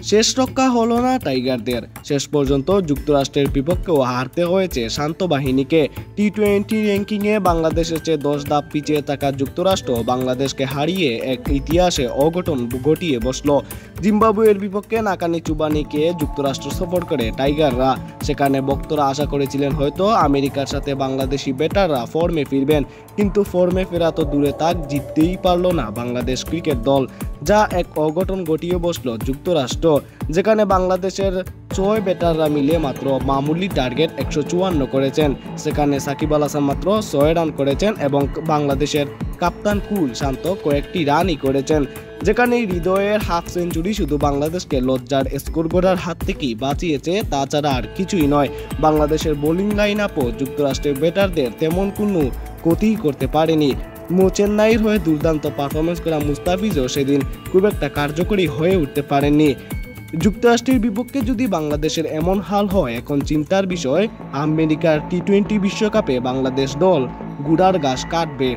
শেষ রক্ষা হলো না টাইগারদের। শেষ পর্যন্ত যুক্তরাষ্ট্রের বিপক্ষেও হারতে হয়েছে শান্ত বাহিনীকে। টি-20 র্যাঙ্কিংয়ে বাংলাদেশের চেয়ে 10 ধাপ পিছিয়ে থাকা যুক্তরাষ্ট্র বাংলাদেশকে হারিয়ে এক ইতিহাসে অঘটন ঘটিয়ে বসল। জিম্বাবুয়ের বিপক্ষে নাকানি চুবানিকে যুক্তরাষ্ট্র সফর করে টাইগাররা। সেখানে ভক্তরা আশা করেছিলেন হয়তো আমেরিকার সাথে বাংলাদেশি ব্যাটাররা ফর্মে ফিরবেন, কিন্তু ফর্মে ফেরা তো দূরে থাক, জিততেই পারল না বাংলাদেশ ক্রিকেট দল। যা এক অঘটন ঘটিয়ে বসল যুক্তরাষ্ট্র, যেখানে বাংলাদেশের 6 ব্যাটাররা মিলে মাত্র মামুলি টার্গেট 154 করেছেন। সেখানে সাকিব আল হাসান মাত্র 6 রান করেছেন এবং বাংলাদেশের কাপ্তান কুল শান্ত কয়েকটি রানই করেছেন। যেখানে হৃদয়ের হাফ সেঞ্চুরি শুধু বাংলাদেশকে লজ্জার স্কোর করার হাত থেকেই বাঁচিয়েছে, তাছাড়া আর কিছুই নয়। বাংলাদেশের বোলিং লাইন আপও যুক্তরাষ্ট্রের ব্যাটারদের তেমন কোনো ক্ষতিই করতে পারেনি। চেন্নাইয়ের হয়ে দুর্দান্ত পারফরমেন্স করা মুস্তাফিজও সেদিন খুব একটা কার্যকরী হয়ে উঠতে পারেননি। যুক্তরাষ্ট্রের বিপক্ষে যদি বাংলাদেশের এমন হাল হয়, এখন চিন্তার বিষয় আমেরিকার টি-20 বিশ্বকাপে বাংলাদেশ দল গুড়ার ঘাস কাটবে।